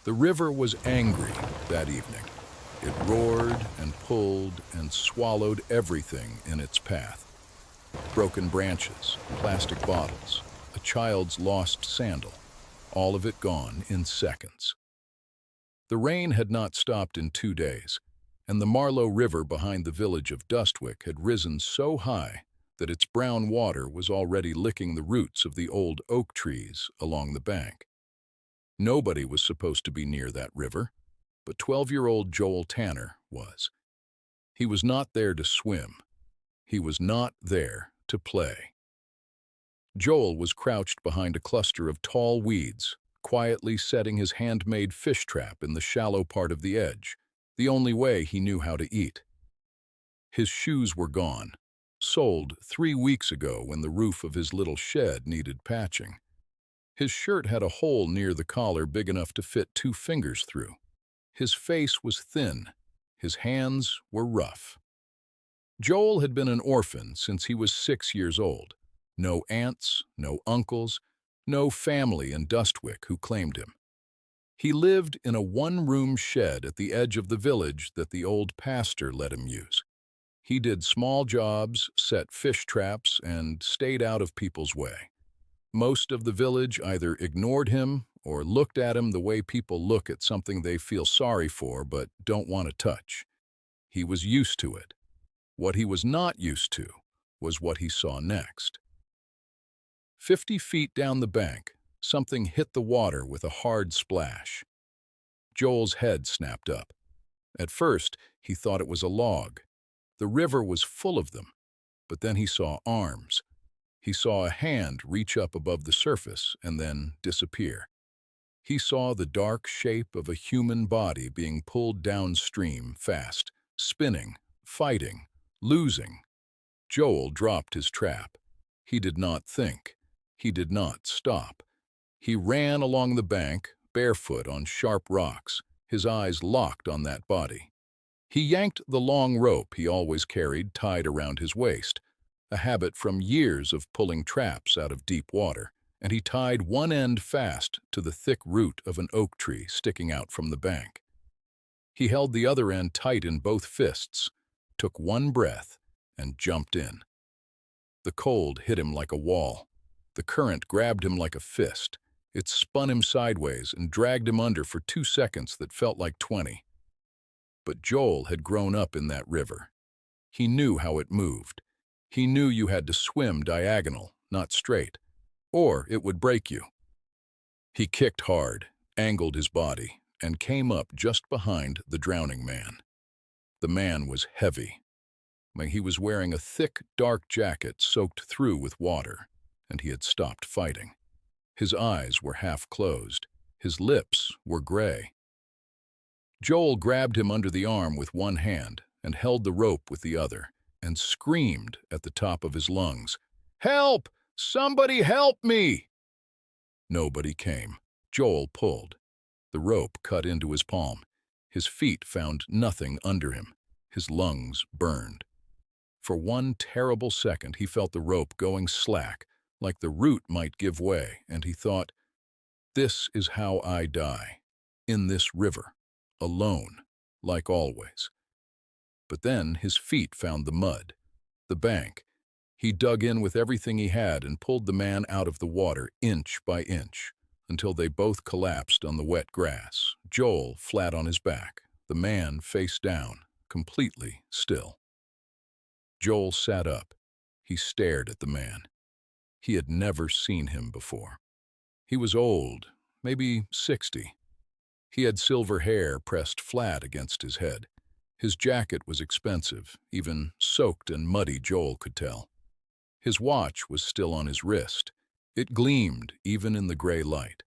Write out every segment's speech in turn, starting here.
The river was angry that evening. It roared and pulled and swallowed everything in its path. Broken branches, plastic bottles, a child's lost sandal, all of it gone in seconds. The rain had not stopped in 2 days, and the Marlow River behind the village of Dustwick had risen so high that its brown water was already licking the roots of the old oak trees along the bank. Nobody was supposed to be near that river, but 12-year-old Joel Tanner was. He was not there to swim. He was not there to play. Joel was crouched behind a cluster of tall weeds, quietly setting his handmade fish trap in the shallow part of the edge, the only way he knew how to eat. His shoes were gone, sold 3 weeks ago when the roof of his little shed needed patching. His shirt had a hole near the collar big enough to fit 2 fingers through. His face was thin. His hands were rough. Joel had been an orphan since he was 6 years old. No aunts, no uncles, no family in Dustwick who claimed him. He lived in a one-room shed at the edge of the village that the old pastor let him use. He did small jobs, set fish traps, and stayed out of people's way. Most of the village either ignored him or looked at him the way people look at something they feel sorry for but don't want to touch. He was used to it. What he was not used to was what he saw next. 50 feet down the bank, something hit the water with a hard splash. Joel's head snapped up. At first, he thought it was a log. The river was full of them, but then he saw arms. He saw a hand reach up above the surface and then disappear. He saw the dark shape of a human body being pulled downstream fast, spinning, fighting, losing. Joel dropped his trap. He did not think. He did not stop. He ran along the bank, barefoot on sharp rocks, his eyes locked on that body. He yanked the long rope he always carried tied around his waist, a habit from years of pulling traps out of deep water, and he tied one end fast to the thick root of an oak tree sticking out from the bank. He held the other end tight in both fists, took one breath, and jumped in. The cold hit him like a wall. The current grabbed him like a fist. It spun him sideways and dragged him under for 2 seconds that felt like 20. But Joel had grown up in that river. He knew how it moved. He knew you had to swim diagonal, not straight, or it would break you. He kicked hard, angled his body, and came up just behind the drowning man. The man was heavy. He was wearing a thick, dark jacket soaked through with water, and he had stopped fighting. His eyes were half closed. His lips were gray. Joel grabbed him under the arm with one hand and held the rope with the other, and screamed at the top of his lungs, "Help! Somebody help me!" Nobody came. Joel pulled. The rope cut into his palm. His feet found nothing under him. His lungs burned. For one terrible second, he felt the rope going slack, like the root might give way, and he thought, "This is how I die, in this river, alone, like always." But then his feet found the mud, the bank. He dug in with everything he had and pulled the man out of the water inch by inch, until they both collapsed on the wet grass, Joel flat on his back, the man face down, completely still. Joel sat up. He stared at the man. He had never seen him before. He was old, maybe 60. He had silver hair pressed flat against his head. His jacket was expensive, even soaked and muddy Joel could tell. His watch was still on his wrist. It gleamed even in the gray light.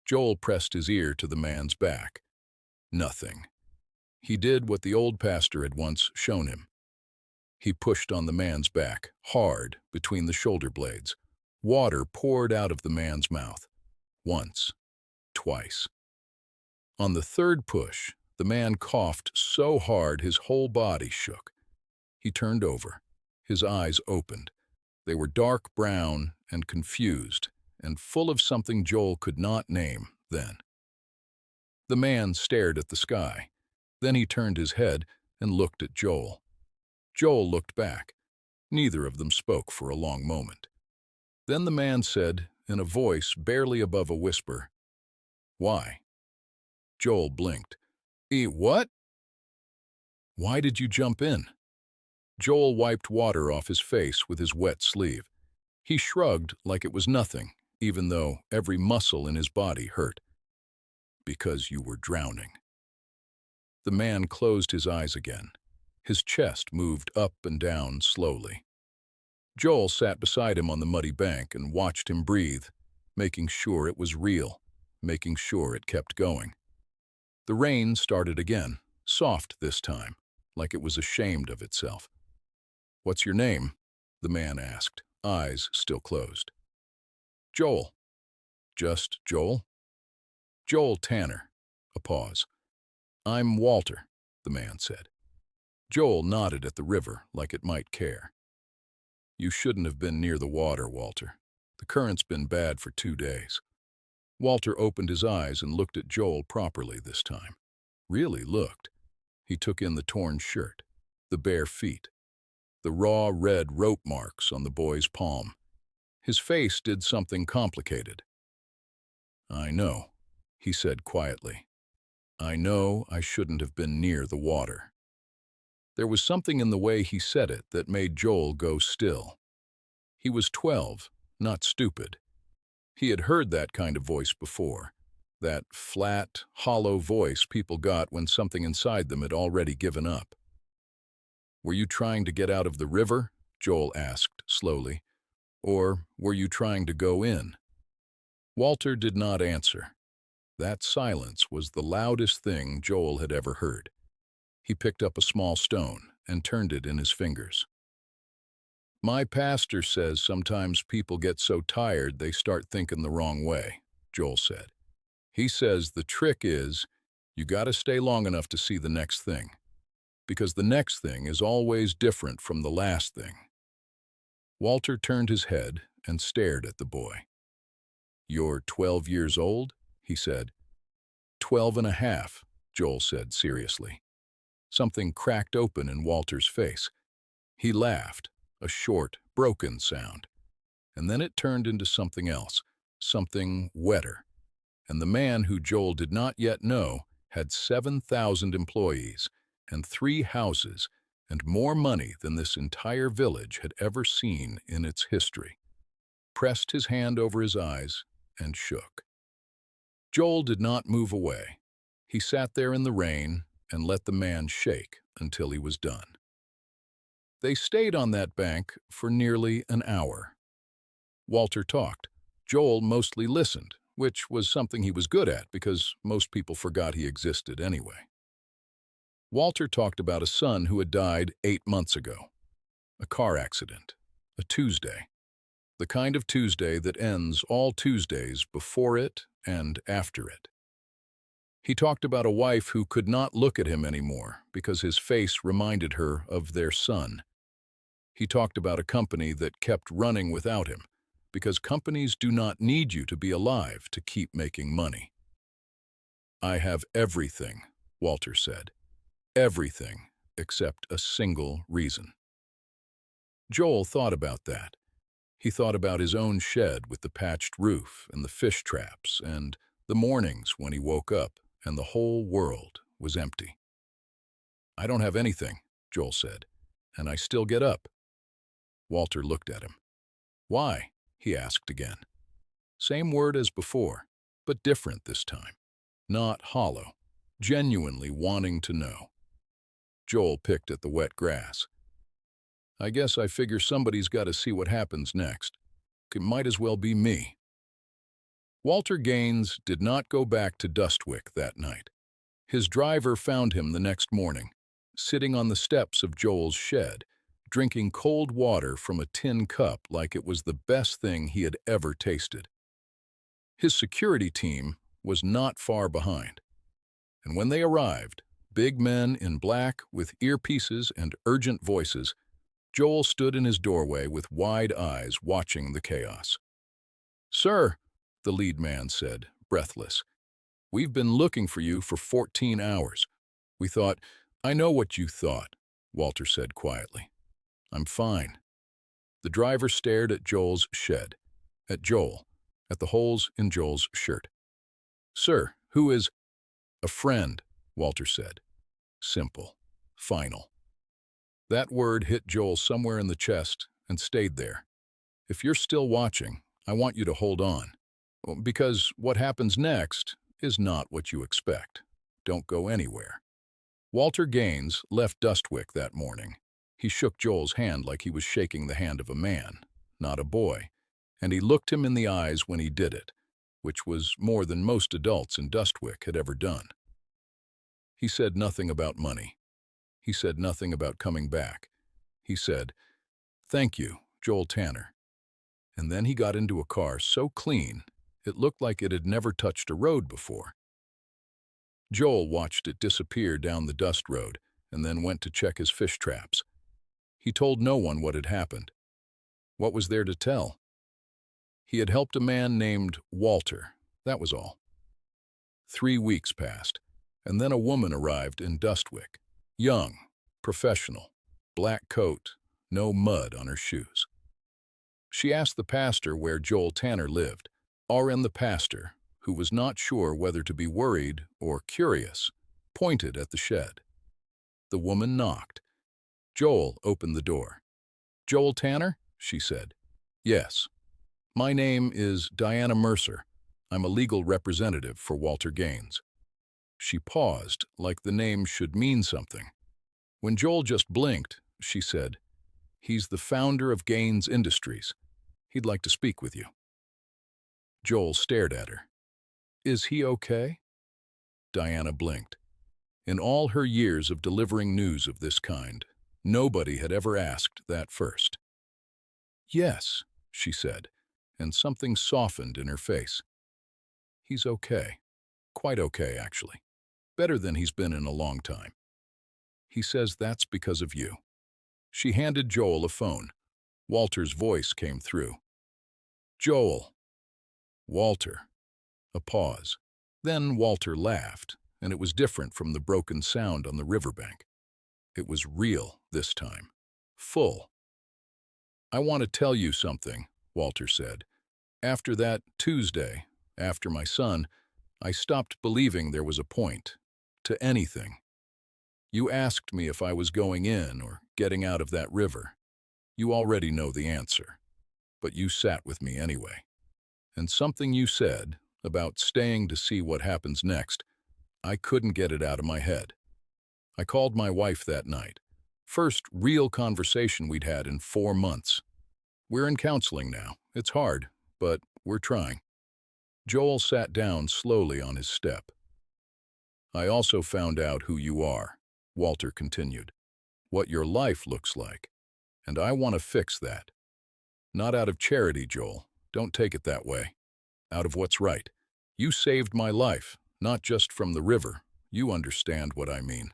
Joel pressed his ear to the man's back. Nothing. He did what the old pastor had once shown him. He pushed on the man's back, hard, between the shoulder blades. Water poured out of the man's mouth. Once. Twice. On the third push, the man coughed so hard his whole body shook. He turned over. His eyes opened. They were dark brown and confused, and full of something Joel could not name then. The man stared at the sky. Then he turned his head and looked at Joel. Joel looked back. Neither of them spoke for a long moment. Then the man said, in a voice barely above a whisper, "Why?" Joel blinked. What? Why did you jump in?" Joel wiped water off his face with his wet sleeve. He shrugged like it was nothing, even though every muscle in his body hurt. "Because you were drowning." The man closed his eyes again. His chest moved up and down slowly. Joel sat beside him on the muddy bank and watched him breathe, making sure it was real, making sure it kept going. The rain started again, soft this time, like it was ashamed of itself. "What's your name?" the man asked, eyes still closed. "Joel." "Just Joel?" "Joel Tanner." A pause. "I'm Walter," the man said. Joel nodded at the river like it might care. "You shouldn't have been near the water, Walter. The current's been bad for 2 days." Walter opened his eyes and looked at Joel properly this time. Really looked. He took in the torn shirt, the bare feet, the raw red rope marks on the boy's palm. His face did something complicated. "I know," he said quietly. "I know I shouldn't have been near the water." There was something in the way he said it that made Joel go still. He was 12, not stupid. He had heard that kind of voice before, that flat, hollow voice people got when something inside them had already given up. "Were you trying to get out of the river?" Joel asked slowly. "Or were you trying to go in?" Walter did not answer. That silence was the loudest thing Joel had ever heard. He picked up a small stone and turned it in his fingers. "My pastor says sometimes people get so tired they start thinking the wrong way," Joel said. "He says the trick is you gotta stay long enough to see the next thing, because the next thing is always different from the last thing." Walter turned his head and stared at the boy. "You're 12 years old?" he said. 12 and a half, Joel said seriously. Something cracked open in Walter's face. He laughed, a short, broken sound. And then it turned into something else, something wetter. And the man who Joel did not yet know had 7,000 employees and 3 houses and more money than this entire village had ever seen in its history. Pressed his hand over his eyes and shook. Joel did not move away. He sat there in the rain and let the man shake until he was done. They stayed on that bank for nearly an hour. Walter talked. Joel mostly listened, which was something he was good at because most people forgot he existed anyway. Walter talked about a son who had died 8 months ago. A car accident. A Tuesday. The kind of Tuesday that ends all Tuesdays before it and after it. He talked about a wife who could not look at him anymore because his face reminded her of their son. He talked about a company that kept running without him because companies do not need you to be alive to keep making money. "I have everything," Walter said. "Everything except a single reason." Joel thought about that. He thought about his own shed with the patched roof and the fish traps and the mornings when he woke up and the whole world was empty. "I don't have anything," Joel said, "and I still get up." Walter looked at him. "Why?" he asked again. Same word as before, but different this time. Not hollow, genuinely wanting to know. Joel picked at the wet grass. "I guess I figure somebody's got to see what happens next. It might as well be me." Walter Gaines did not go back to Dustwick that night. His driver found him the next morning, sitting on the steps of Joel's shed, drinking cold water from a tin cup like it was the best thing he had ever tasted. His security team was not far behind. And when they arrived, big men in black with earpieces and urgent voices, Joel stood in his doorway with wide eyes watching the chaos. "Sir," the lead man said, breathless, We've been looking for you for 14 hours. We thought, I know what you thought, Walter said quietly. I'm fine. The driver stared at Joel's shed, at Joel, at the holes in Joel's shirt. Sir, who is... A friend, Walter said. Simple. Final. That word hit Joel somewhere in the chest and stayed there. If you're still watching, I want you to hold on. Because what happens next is not what you expect. Don't go anywhere. Walter Gaines left Dustwick that morning. He shook Joel's hand like he was shaking the hand of a man, not a boy, and he looked him in the eyes when he did it, which was more than most adults in Dustwick had ever done. He said nothing about money. He said nothing about coming back. He said, "Thank you, Joel Tanner." And then he got into a car so clean, it looked like it had never touched a road before. Joel watched it disappear down the dust road and then went to check his fish traps. He told no one what had happened. What was there to tell? He had helped a man named Walter, that was all. 3 weeks passed, and then a woman arrived in Dustwick. Young, professional, black coat, no mud on her shoes. She asked the pastor where Joel Tanner lived. RN the pastor, who was not sure whether to be worried or curious, pointed at the shed. The woman knocked. Joel opened the door. "Joel Tanner?" she said. "Yes. My name is Diana Mercer. I'm a legal representative for Walter Gaines." She paused, like the name should mean something. When Joel just blinked, she said, "He's the founder of Gaines Industries. He'd like to speak with you." Joel stared at her. "Is he okay?" Diana blinked. In all her years of delivering news of this kind, nobody had ever asked that first. "Yes," she said, and something softened in her face. "He's okay. Quite okay, actually. Better than he's been in a long time. He says that's because of you." She handed Joel a phone. Walter's voice came through. "Joel." "Walter." A pause. Then Walter laughed, and it was different from the broken sound on the riverbank. It was real this time. Full. "I want to tell you something," Walter said. "After that Tuesday, after my son, I stopped believing there was a point to anything. You asked me if I was going in or getting out of that river. You already know the answer, but you sat with me anyway. And something you said about staying to see what happens next, I couldn't get it out of my head. I called my wife that night. First real conversation we'd had in 4 months. We're in counseling now. It's hard, but we're trying." Joel sat down slowly on his step. "I also found out who you are," Walter continued. "What your life looks like. And I want to fix that. Not out of charity, Joel. Don't take it that way. Out of what's right. You saved my life, not just from the river. You understand what I mean."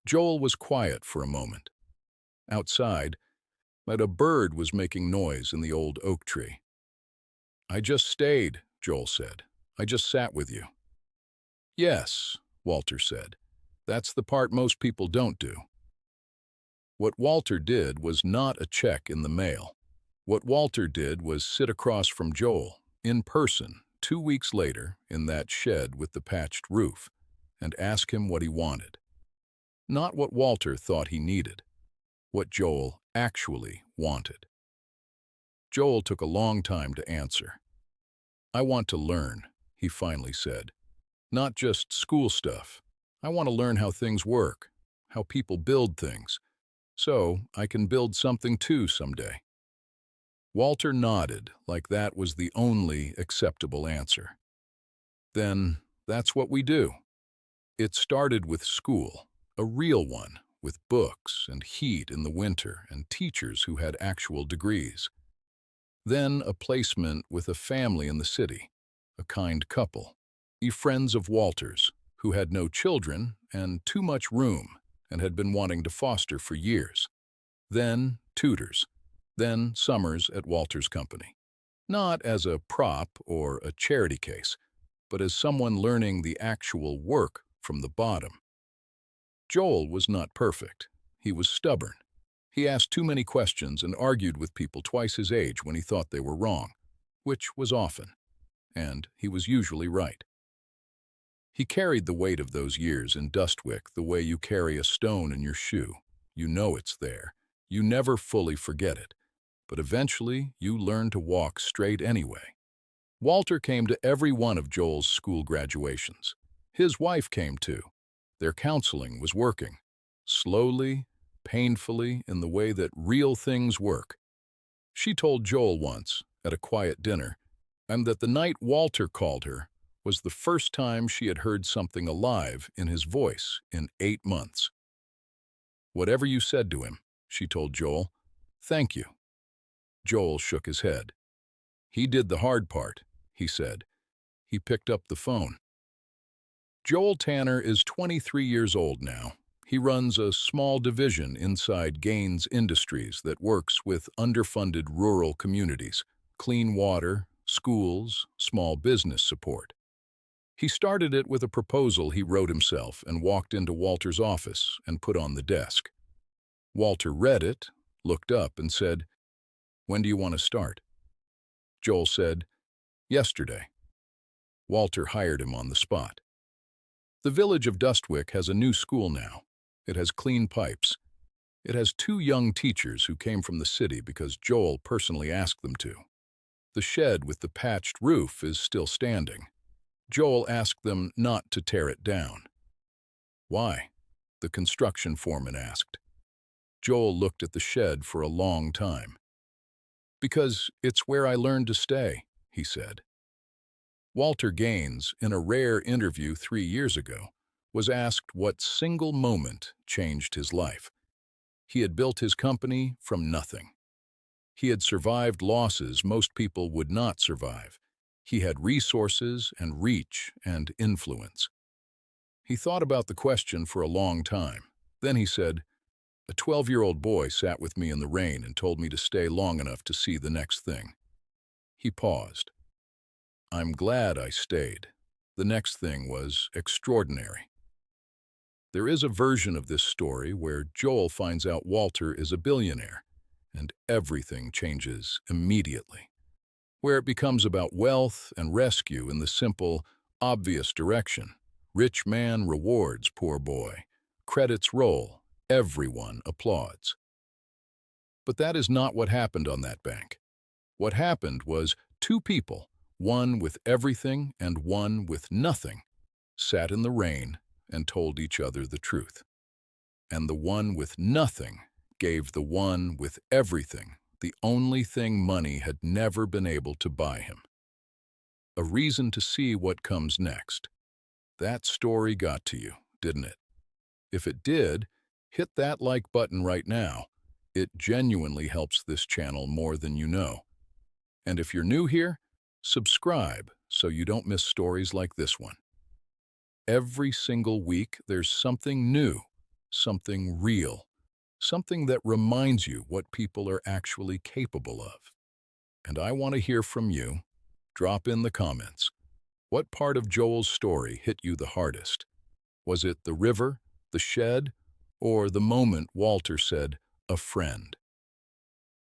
Joel was quiet for a moment. Outside, but a bird was making noise in the old oak tree. "I just stayed," Joel said. "I just sat with you." "Yes," Walter said. "That's the part most people don't do." What Walter did was not a check in the mail. What Walter did was sit across from Joel, in person, 2 weeks later, in that shed with the patched roof, and ask him what he wanted. Not what Walter thought he needed, what Joel actually wanted. Joel took a long time to answer. "I want to learn," he finally said. "Not just school stuff. I want to learn how things work, how people build things, so I can build something too someday." Walter nodded like that was the only acceptable answer. "Then that's what we do." It started with school, a real one, with books and heat in the winter and teachers who had actual degrees. Then a placement with a family in the city, a kind couple, friends of Walter's, who had no children and too much room and had been wanting to foster for years. Then tutors. Then summers at Walter's company. Not as a prop or a charity case, but as someone learning the actual work from the bottom. Joel was not perfect. He was stubborn. He asked too many questions and argued with people twice his age when he thought they were wrong, which was often, and he was usually right. He carried the weight of those years in Dustwick the way you carry a stone in your shoe. You know it's there. You never fully forget it. But eventually, you learn to walk straight anyway. Walter came to every one of Joel's school graduations. His wife came too. Their counseling was working. Slowly, painfully, in the way that real things work. She told Joel once, at a quiet dinner, that the night Walter called her was the first time she had heard something alive in his voice in 8 months. "Whatever you said to him," she told Joel, "thank you." Joel shook his head. "He did the hard part," he said. He picked up the phone. Joel Tanner is 23 years old now. He runs a small division inside Gaines Industries that works with underfunded rural communities, clean water, schools, small business support. He started it with a proposal he wrote himself and walked into Walter's office and put on the desk. Walter read it, looked up and said, "When do you want to start?" Joel said, "Yesterday." Walter hired him on the spot. The village of Dustwick has a new school now. It has clean pipes. It has 2 young teachers who came from the city because Joel personally asked them to. The shed with the patched roof is still standing. Joel asked them not to tear it down. "Why?" the construction foreman asked. Joel looked at the shed for a long time. "Because it's where I learned to stay," he said. Walter Gaines, in a rare interview 3 years ago, was asked what single moment changed his life. He had built his company from nothing. He had survived losses most people would not survive. He had resources and reach and influence. He thought about the question for a long time. Then he said, "A 12-year-old boy sat with me in the rain and told me to stay long enough to see the next thing." He paused. "I'm glad I stayed. The next thing was extraordinary." There is a version of this story where Joel finds out Walter is a billionaire, and everything changes immediately. Where it becomes about wealth and rescue in the simple, obvious direction. Rich man rewards poor boy. Credits roll. Everyone applauds. But that is not what happened on that bank. What happened was 2 people, one with everything and one with nothing, sat in the rain and told each other the truth. And the one with nothing gave the one with everything the only thing money had never been able to buy him. A reason to see what comes next. That story got to you, didn't it? If it did, hit that like button right now. It genuinely helps this channel more than you know. And if you're new here, subscribe so you don't miss stories like this one. Every single week, there's something new, something real, something that reminds you what people are actually capable of. And I want to hear from you. Drop in the comments. What part of Joel's story hit you the hardest? Was it the river, the shed, or the moment Walter said, "a friend"?